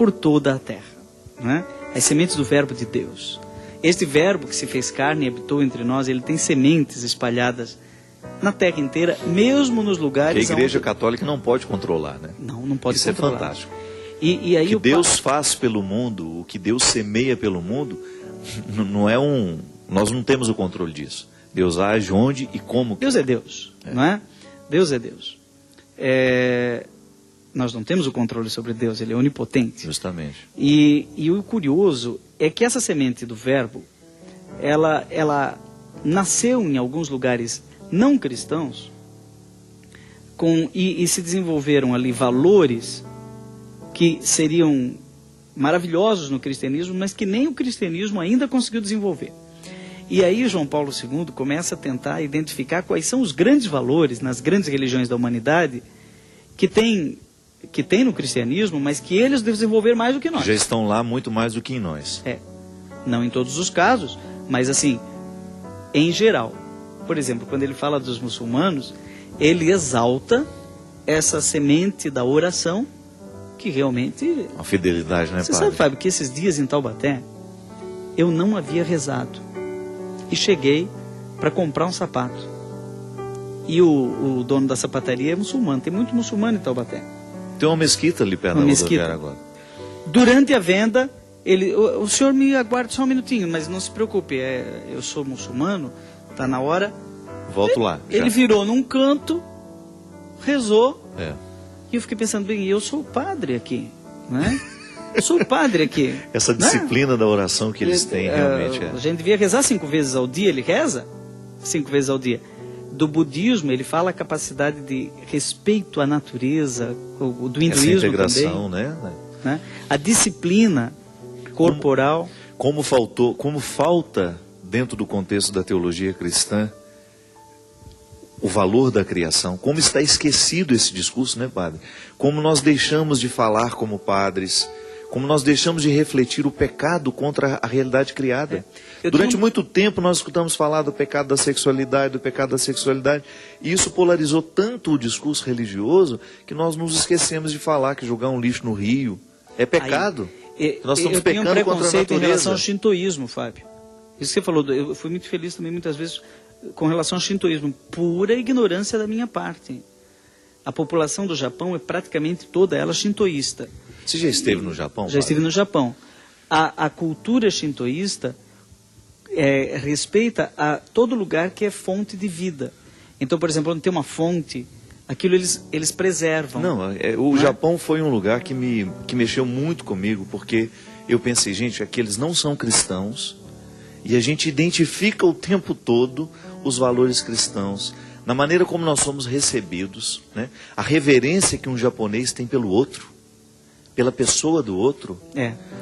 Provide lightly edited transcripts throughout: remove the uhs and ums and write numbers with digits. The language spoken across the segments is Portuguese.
por toda a terra, né? As sementes do verbo de Deus. Este verbo que se fez carne e habitou entre nós, ele tem sementes espalhadas na terra inteira, mesmo nos lugares que a Igreja Católica não pode controlar, né? Não pode Isso controlar. É fantástico. E aí o que Deus faz pelo mundo, o que Deus semeia pelo mundo, não é nós não temos o controle disso. Deus age onde e como. Deus é Deus, não é? Deus é Deus. Nós não temos o controle sobre Deus, Ele é onipotente. Justamente. E o curioso é que essa semente do verbo, ela nasceu em alguns lugares não cristãos, e se desenvolveram ali valores que seriam maravilhosos no cristianismo, mas que nem o cristianismo ainda conseguiu desenvolver. E aí João Paulo II começa a tentar identificar quais são os grandes valores nas grandes religiões da humanidade que tem no cristianismo, mas que eles desenvolveram mais do que nós. Já estão lá muito mais do que em nós. Não em todos os casos, mas assim, em geral. Por exemplo, quando ele fala dos muçulmanos, ele exalta essa semente da oração, que realmente... A fidelidade, né, Você sabe, Fábio, que esses dias em Taubaté, eu não havia rezado. E cheguei para comprar um sapato. E o dono da sapataria é muçulmano, tem muito muçulmano em Taubaté. Tem uma mesquita ali perto da rodoviária agora. Durante a venda, o senhor me aguarde só um minutinho, mas não se preocupe, eu sou muçulmano, está na hora. Volto lá. Ele virou num canto, rezou, e eu fiquei pensando, bem, eu sou o padre aqui, né? Eu sou o padre aqui. Essa disciplina da oração que eles têm, realmente. A gente devia rezar 5 vezes ao dia, ele reza 5 vezes ao dia. Do budismo, ele fala a capacidade de respeito à natureza, do hinduísmo essa integração, também. Né? A disciplina corporal. Como falta, dentro do contexto da teologia cristã, o valor da criação. Como está esquecido esse discurso, né, padre? Como nós deixamos de falar como padres, como nós deixamos de refletir o pecado contra a realidade criada. Durante muito tempo nós escutamos falar do pecado da sexualidade, e isso polarizou tanto o discurso religioso que nós nos esquecemos de falar que jogar um lixo no rio é pecado. Nós estamos pecando contra a natureza. Eu tenho um preconceito em relação ao shintoísmo, Fábio. Isso que você falou, eu fui muito feliz também muitas vezes com relação ao shintoísmo, pura ignorância da minha parte. A população do Japão é praticamente toda ela shintoísta. Você já esteve no Japão? Já estive no Japão. A cultura shintoísta respeita a todo lugar que é fonte de vida. Então, por exemplo, onde tem uma fonte, aquilo eles preservam. O Japão foi um lugar que mexeu muito comigo, porque eu pensei, gente, aqui eles não são cristãos, e a gente identifica o tempo todo os valores cristãos, na maneira como nós somos recebidos, né? A reverência que um japonês tem pelo outro, pela pessoa do outro,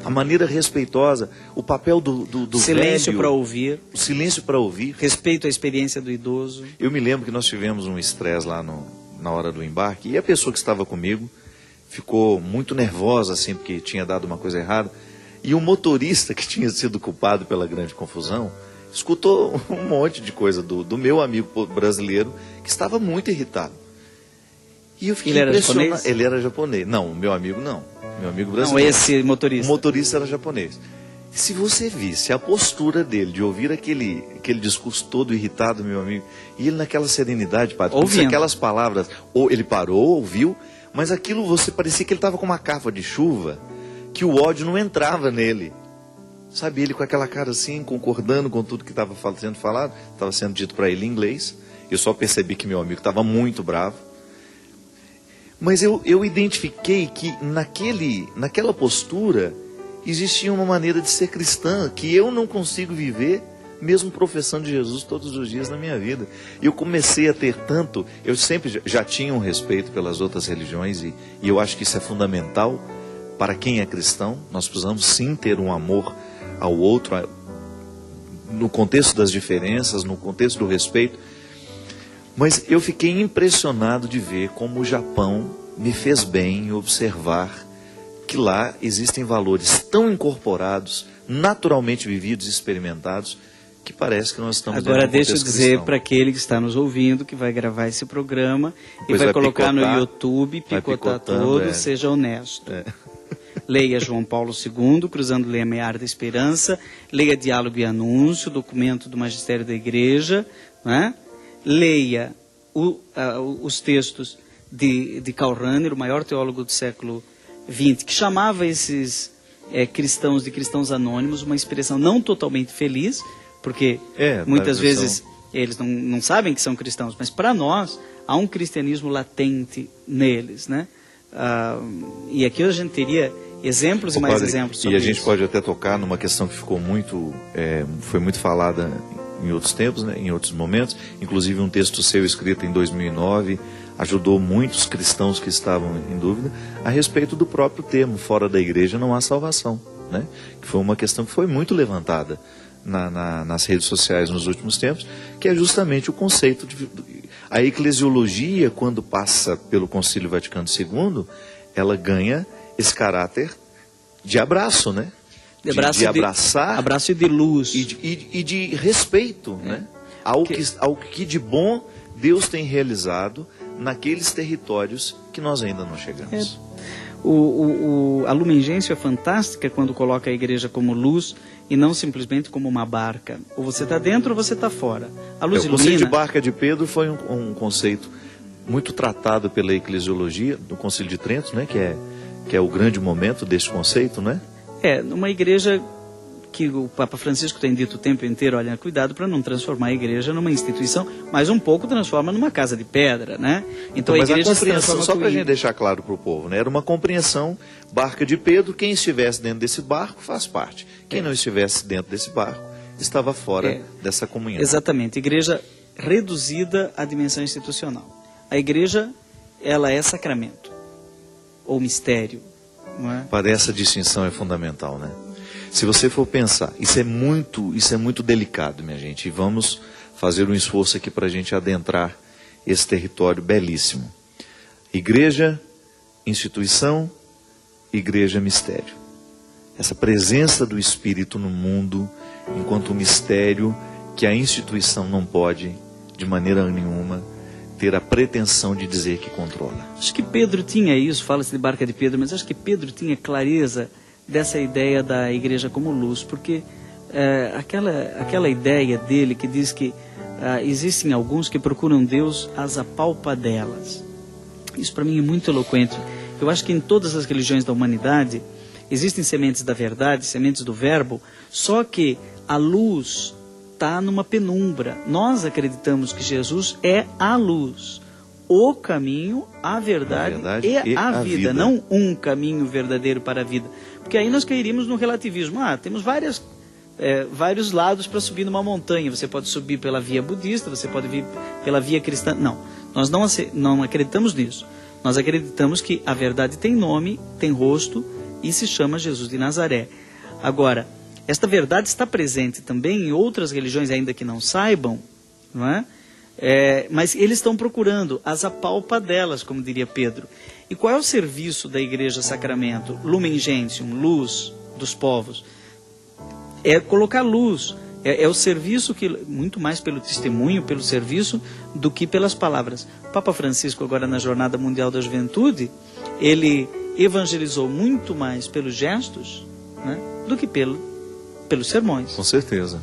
a maneira respeitosa, o papel do silêncio velho, para ouvir, o silêncio para ouvir, respeito à experiência do idoso. Eu me lembro que nós tivemos um estresse lá na hora do embarque, e a pessoa que estava comigo ficou muito nervosa, assim, porque tinha dado uma coisa errada, e o motorista que tinha sido culpado pela grande confusão escutou um monte de coisa do meu amigo brasileiro, que estava muito irritado. E eu fiquei impressionado. Japonês? Ele era japonês. Não, o meu amigo não. Meu amigo brasileiro. Não, esse motorista. O motorista era japonês. Se você visse a postura dele de ouvir aquele discurso todo irritado, meu amigo, e ele naquela serenidade, padre, ouvindo aquelas palavras, ele parou, ouviu, mas aquilo parecia que ele estava com uma capa de chuva, que o ódio não entrava nele. Sabe, ele com aquela cara assim, concordando com tudo que estava sendo falado, estava sendo dito para ele em inglês. Eu só percebi que meu amigo estava muito bravo. Mas eu identifiquei que naquela postura existia uma maneira de ser cristã que eu não consigo viver, mesmo professando Jesus todos os dias na minha vida. E eu comecei a ter eu sempre já tinha um respeito pelas outras religiões, e eu acho que isso é fundamental para quem é cristão. Nós precisamos sim ter um amor ao outro, no contexto das diferenças, no contexto do respeito. Mas eu fiquei impressionado de ver como o Japão me fez bem observar que lá existem valores tão incorporados, naturalmente vividos e experimentados, que parece que nós estamos... Agora deixa eu dizer para aquele que está nos ouvindo, que vai gravar esse programa, e vai colocar no YouTube, picotar todo, seja honesto. Leia João Paulo II, Cruzando o Limiar da Esperança. Leia Diálogo e Anúncio, documento do Magistério da Igreja. Né? Leia os textos de Karl Rahner, o maior teólogo do século XX, que chamava esses cristãos de cristãos anônimos, uma expressão não totalmente feliz, porque muitas vezes eles não sabem que são cristãos, mas para nós há um cristianismo latente neles, né? E aqui a gente teria exemplos e mais exemplos sobre isso. E a gente isso. pode até tocar numa questão que ficou foi muito falada em outros tempos, né, em outros momentos, inclusive um texto seu escrito em 2009, ajudou muitos cristãos que estavam em dúvida a respeito do próprio termo, fora da igreja não há salvação, né? Que foi uma questão que foi muito levantada nas redes sociais nos últimos tempos, que é justamente o conceito a eclesiologia, quando passa pelo Concílio Vaticano II, ela ganha esse caráter de abraço, né? De abraçar, abraço e de luz e de respeito, né? Ao que de bom Deus tem realizado naqueles territórios que nós ainda não chegamos. A Lumen Gentium é fantástica quando coloca a igreja como luz e não simplesmente como uma barca. Ou você está dentro ou você está fora. A luz ilumina. O conceito de barca de Pedro foi um conceito muito tratado pela eclesiologia do Concílio de Trento, né? Que é o grande momento desse conceito, né? Numa igreja que o Papa Francisco tem dito o tempo inteiro, olha, cuidado para não transformar a igreja numa instituição, mas um pouco transforma numa casa de pedra, né? Então mas a igreja a compreensão, só para a gente deixar claro para o povo, né? Era uma compreensão, barca de Pedro, quem estivesse dentro desse barco faz parte. Quem não estivesse dentro desse barco estava fora dessa comunhão. Exatamente, igreja reduzida à dimensão institucional. A igreja, ela é sacramento, ou mistério, não é? Para essa distinção é fundamental, né? Se você for pensar, isso é muito delicado, minha gente, e vamos fazer um esforço aqui para a gente adentrar esse território belíssimo. Igreja, instituição, igreja, mistério. Essa presença do Espírito no mundo, enquanto mistério que a instituição não pode, de maneira nenhuma, ter a pretensão de dizer que controla. Acho que Pedro tinha isso, fala-se de barca de Pedro, mas acho que Pedro tinha clareza dessa ideia da igreja como luz, porque aquela ideia dele que diz que existem alguns que procuram Deus às apalpadelas. Isso para mim é muito eloquente. Eu acho que em todas as religiões da humanidade existem sementes da verdade, sementes do verbo, só que a luz está numa penumbra. Nós acreditamos que Jesus é a luz, o caminho, a verdade e a vida, não um caminho verdadeiro para a vida. Porque aí nós cairíamos no relativismo. Temos vários lados para subir numa montanha. Você pode subir pela via budista, você pode vir pela via cristã. Não, nós não acreditamos nisso. Nós acreditamos que a verdade tem nome, tem rosto e se chama Jesus de Nazaré. Agora, esta verdade está presente também em outras religiões, ainda que não saibam, não é? Mas eles estão procurando as apalpadelas, como diria Pedro. E qual é o serviço da Igreja Sacramento? Lumen Gentium, luz dos povos. É colocar luz. É o serviço que, muito mais pelo testemunho, pelo serviço, do que pelas palavras. Papa Francisco, agora na Jornada Mundial da Juventude, ele evangelizou muito mais pelos gestos, né, do que pelos sermões. Com certeza.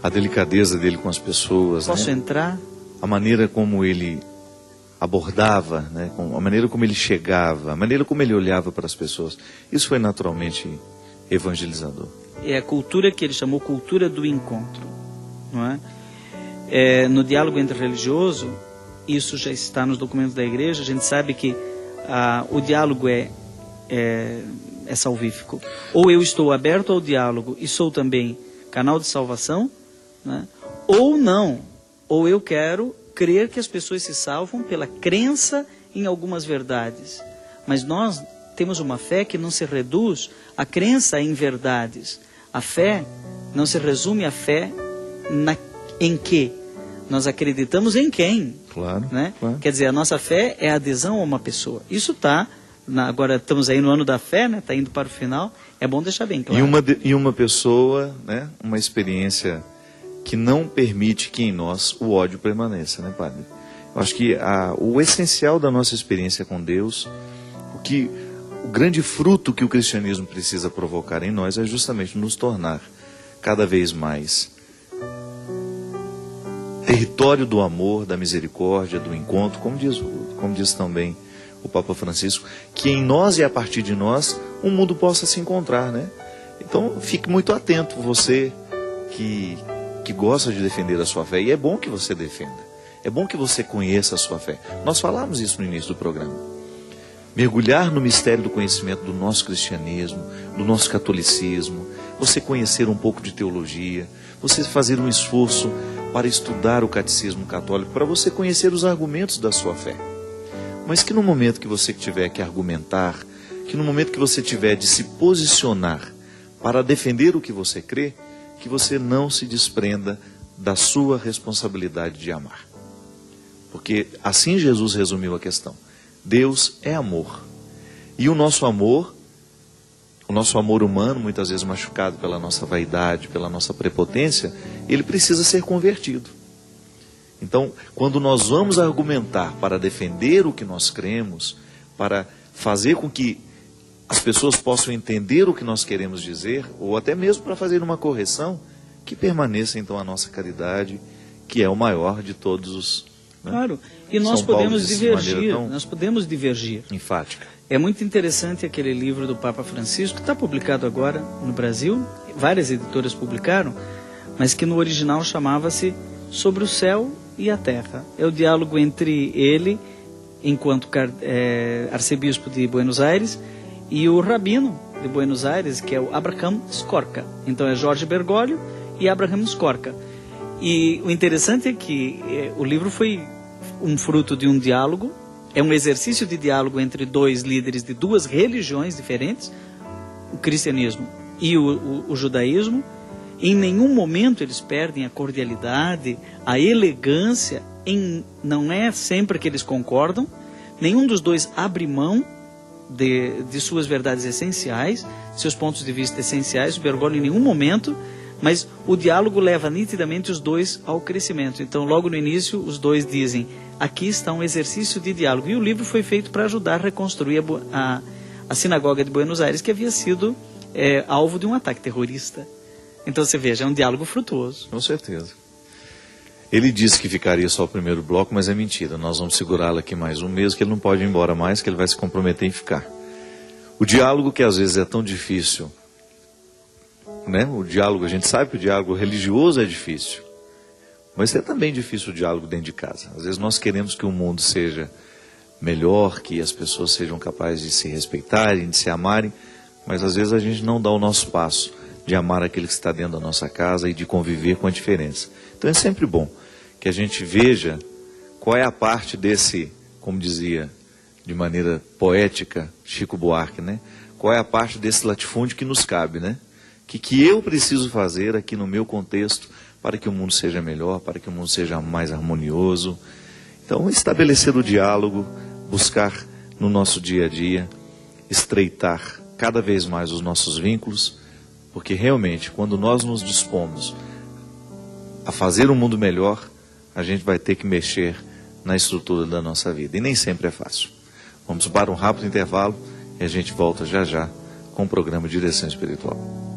A delicadeza dele com as pessoas. Posso entrar? A maneira como ele abordava, né, a maneira como ele chegava, a maneira como ele olhava para as pessoas. Isso foi naturalmente evangelizador. É a cultura que ele chamou cultura do encontro, não é? No diálogo interreligioso, isso já está nos documentos da igreja. A gente sabe que o diálogo é salvífico. Ou eu estou aberto ao diálogo e sou também canal de salvação, né? Ou não, ou eu quero crer que as pessoas se salvam pela crença em algumas verdades. Mas nós temos uma fé que não se reduz à crença em verdades. A fé não se resume à fé em que? Nós acreditamos em quem? Claro, né? Claro. Quer dizer, a nossa fé é a adesão a uma pessoa. Isso está, agora estamos aí no ano da fé, né? Está indo para o final, é bom deixar bem claro. E uma pessoa, né? Uma experiência que não permite que em nós o ódio permaneça, né, padre? Eu acho que o essencial da nossa experiência com Deus, o grande fruto que o cristianismo precisa provocar em nós é justamente nos tornar cada vez mais território do amor, da misericórdia, do encontro, como diz também o Papa Francisco, que em nós e a partir de nós o mundo possa se encontrar, né? Então fique muito atento, você que gosta de defender a sua fé, e é bom que você defenda, é bom que você conheça a sua fé. Nós falamos isso no início do programa. Mergulhar no mistério do conhecimento do nosso cristianismo, do nosso catolicismo, você conhecer um pouco de teologia, você fazer um esforço para estudar o catecismo católico, para você conhecer os argumentos da sua fé. Mas que no momento que você tiver que argumentar, que no momento que você tiver de se posicionar para defender o que você crê, que você não se desprenda da sua responsabilidade de amar. Porque assim Jesus resumiu a questão. Deus é amor. E o nosso amor humano, muitas vezes machucado pela nossa vaidade, pela nossa prepotência, ele precisa ser convertido. Então, quando nós vamos argumentar para defender o que nós cremos, para fazer com que as pessoas possam entender o que nós queremos dizer, ou até mesmo para fazer uma correção, que permaneça então a nossa caridade, que é o maior de todos os... Né? Claro, e nós podemos divergir, nós podemos divergir. Enfática. É muito interessante aquele livro do Papa Francisco, que está publicado agora no Brasil, várias editoras publicaram, mas que no original chamava-se Sobre o Céu e a Terra. É o diálogo entre ele, enquanto arcebispo de Buenos Aires, e o rabino de Buenos Aires, que é o Abraham Skorka. Então é Jorge Bergoglio e Abraham Skorka. E o interessante é que o livro foi um fruto de um diálogo, é um exercício de diálogo entre dois líderes de duas religiões diferentes, o cristianismo e o judaísmo. Em nenhum momento eles perdem a cordialidade, a elegância, não é sempre que eles concordam, nenhum dos dois abre mão de suas verdades essenciais, seus pontos de vista essenciais, o Bergoglio em nenhum momento, mas o diálogo leva nitidamente os dois ao crescimento. Então, logo no início, os dois dizem, aqui está um exercício de diálogo. E o livro foi feito para ajudar a reconstruir a sinagoga de Buenos Aires, que havia sido alvo de um ataque terrorista. Então, você veja, é um diálogo frutuoso. Com certeza. Ele disse que ficaria só o primeiro bloco, mas é mentira. Nós vamos segurá-lo aqui mais um mês, que ele não pode ir embora mais, que ele vai se comprometer em ficar. O diálogo, que às vezes é tão difícil, né? O diálogo, a gente sabe que o diálogo religioso é difícil, mas é também difícil o diálogo dentro de casa. Às vezes nós queremos que o mundo seja melhor, que as pessoas sejam capazes de se respeitarem, de se amarem, mas às vezes a gente não dá o nosso passo de amar aquele que está dentro da nossa casa e de conviver com a diferença. Então é sempre bom que a gente veja qual é a parte desse, como dizia de maneira poética Chico Buarque, né? Qual é a parte desse latifúndio que nos cabe, né? Que eu preciso fazer aqui no meu contexto para que o mundo seja melhor, para que o mundo seja mais harmonioso. Então, estabelecer o diálogo, buscar no nosso dia a dia, estreitar cada vez mais os nossos vínculos, porque realmente, quando nós nos dispomos a fazer um mundo melhor, a gente vai ter que mexer na estrutura da nossa vida. E nem sempre é fácil. Vamos para um rápido intervalo e a gente volta já já com o programa Direção Espiritual.